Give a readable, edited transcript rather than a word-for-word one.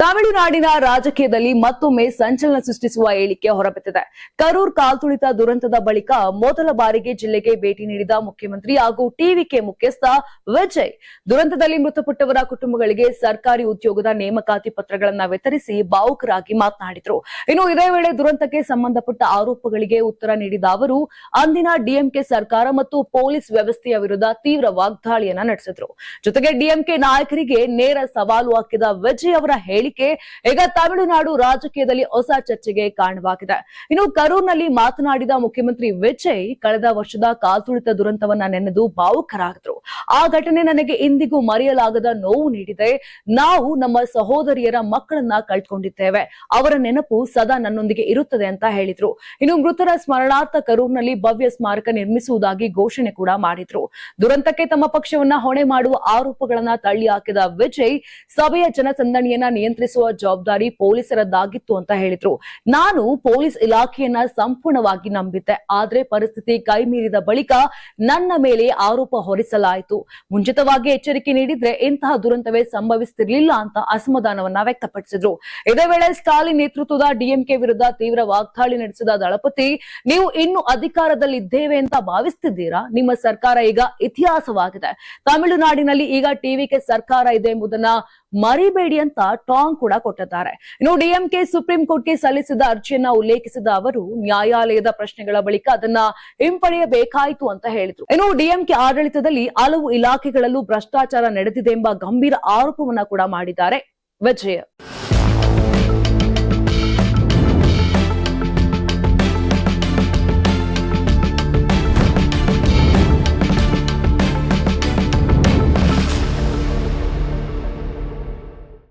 ತಮಿಳುನಾಡಿನ ರಾಜಕೀಯದಲ್ಲಿ ಮತ್ತೊಮ್ಮೆ ಸಂಚಲನ ಸೃಷ್ಟಿಸುವ ಹೇಳಿಕೆ ಹೊರಬಿದ್ದಿದೆ. ಕರೂರ್ ಕಾಲ್ತುಳಿತ ದುರಂತದ ಬಳಿಕ ಮೊದಲ ಬಾರಿಗೆ ಜಿಲ್ಲೆಗೆ ಭೇಟಿ ನೀಡಿದ ಮುಖ್ಯಮಂತ್ರಿ ಹಾಗೂ ಟಿವಿಕೆ ಮುಖ್ಯಸ್ಥ ವಿಜಯ್ ದುರಂತದಲ್ಲಿ ಮೃತಪಟ್ಟವರ ಕುಟುಂಬಗಳಿಗೆ ಸರ್ಕಾರಿ ಉದ್ಯೋಗದ ನೇಮಕಾತಿ ಪತ್ರಗಳನ್ನು ವಿತರಿಸಿ ಭಾವುಕರಾಗಿ ಮಾತನಾಡಿದರು. ಇನ್ನು ಇದೇ ವೇಳೆ ದುರಂತಕ್ಕೆ ಸಂಬಂಧಪಟ್ಟ ಆರೋಪಗಳಿಗೆ ಉತ್ತರ ನೀಡಿದ ಅವರು ಅಂದಿನ ಡಿಎಂಕೆ ಸರ್ಕಾರ ಮತ್ತು ಪೊಲೀಸ್ ವ್ಯವಸ್ಥೆಯ ವಿರುದ್ಧ ತೀವ್ರ ವಾಗ್ದಾಳಿಯನ್ನ ನಡೆಸಿದ್ರು. ಜೊತೆಗೆ ಡಿಎಂಕೆ ನಾಯಕರಿಗೆ ನೇರ ಸವಾಲು ಹಾಕಿದ ವಿಜಯ್ ಅವರ ಹೇಳಿಕೆ ಈಗ ತಮಿಳುನಾಡು ರಾಜಕೀಯದಲ್ಲಿ ಹೊಸ ಚರ್ಚೆಗೆ ಕಾರಣವಾಗಿದೆ. ಇನ್ನು ಕರೂರ್ನಲ್ಲಿ ಮಾತನಾಡಿದ ಮುಖ್ಯಮಂತ್ರಿ ವಿಜಯ್ ಕಳೆದ ವರ್ಷದ ಕಾಲ್ತುಳಿತ ದುರಂತವನ್ನ ನೆನೆದು ಭಾವುಕರಾಗಿದ್ರು. ಆ ಘಟನೆ ನನಗೆ ಇಂದಿಗೂ ಮರೆಯಲಾಗದ ನೋವು ನೀಡಿದೆ. ನಾವು ನಮ್ಮ ಸಹೋದರಿಯರ ಮಕ್ಕಳನ್ನ ಕಳ್ಕೊಂಡಿದ್ದೇವೆ. ಅವರ ನೆನಪು ಸದಾ ನನ್ನೊಂದಿಗೆ ಇರುತ್ತದೆ ಅಂತ ಹೇಳಿದ್ರು. ಇನ್ನು ಮೃತರ ಸ್ಮರಣಾರ್ಥ ಕರೂರ್ನಲ್ಲಿ ಭವ್ಯ ಸ್ಮಾರಕ ನಿರ್ಮಿಸುವುದಾಗಿ ಘೋಷಣೆ ಕೂಡ ಮಾಡಿದ್ರು. ದುರಂತಕ್ಕೆ ತಮ್ಮ ಪಕ್ಷವನ್ನ ಹೊಣೆ ಮಾಡುವ ಆರೋಪಗಳನ್ನ ತಳ್ಳಿ ಹಾಕಿದ ವಿಜಯ್ ಸಭೆಯ ಜನಸಂದಣಿಯನ್ನ ನಿಯಂತ್ರಿಸುವ ಜವಾಬ್ದಾರಿ ಪೊಲೀಸರದ್ದಾಗಿತ್ತು ಅಂತ ಹೇಳಿದ್ರು. ನಾನು ಪೊಲೀಸ್ ಇಲಾಖೆಯನ್ನ ಸಂಪೂರ್ಣವಾಗಿ ನಂಬಿದ್ದೆ. ಆದ್ರೆ ಪರಿಸ್ಥಿತಿ ಕೈ ಮೀರಿದ ಬಳಿಕ ನನ್ನ ಮೇಲೆ ಆರೋಪ ಹೊರಿಸಲಾಯಿತು. ಮುಂಚಿತವಾಗಿ ಎಚ್ಚರಿಕೆ ನೀಡಿದ್ರೆ ಇಂತಹ ದುರಂತವೇ ಸಂಭವಿಸುತ್ತಿರಲಿಲ್ಲ ಅಂತ ಅಸಮಾಧಾನವನ್ನ ವ್ಯಕ್ತಪಡಿಸಿದ್ರು. ಇದೇ ವೇಳೆ ಸ್ಟಾಲಿನ್ ನೇತೃತ್ವದ ಡಿಎಂಕೆ ವಿರುದ್ಧ ತೀವ್ರ ವಾಗ್ದಾಳಿ ನಡೆಸಿದ ದಳಪತಿ, ನೀವು ಇನ್ನು ಅಧಿಕಾರದಲ್ಲಿದ್ದೇವೆ ಅಂತ ಭಾವಿಸುತ್ತಿದ್ದೀರಾ? ನಿಮ್ಮ ಸರ್ಕಾರ ಈಗ ಇತಿಹಾಸವಾಗಿದೆ. ತಮಿಳುನಾಡಿನಲ್ಲಿ ಈಗ ಟಿವಿಕೆ ಸರ್ಕಾರ ಇದೆ ಎಂಬುದನ್ನ ಮರಿಬೇಡಿ ಅಂತ ಟಾಂಗ್ ಕೂಡ ಕೊಟ್ಟಿದ್ದಾರೆ. ಇನ್ನು ಡಿಎಂಕೆ ಸುಪ್ರೀಂ ಕೋರ್ಟ್ಗೆ ಸಲ್ಲಿಸಿದ ಅರ್ಜಿಯನ್ನ ಉಲ್ಲೇಖಿಸಿದ ಅವರು ನ್ಯಾಯಾಲಯದ ಪ್ರಶ್ನೆಗಳ ಬಳಿಕ ಅದನ್ನ ಹಿಂಪಡೆಯಬೇಕಾಯಿತು ಅಂತ ಹೇಳಿದ್ರು. ಇನ್ನು ಡಿಎಂಕೆ ಆಡಳಿತದಲ್ಲಿ ಹಲವು ಇಲಾಖೆಗಳಲ್ಲೂ ಭ್ರಷ್ಟಾಚಾರ ನಡೆದಿದೆ ಎಂಬ ಗಂಭೀರ ಆರೋಪವನ್ನ ಕೂಡ ಮಾಡಿದ್ದಾರೆ ವಿಜಯ್.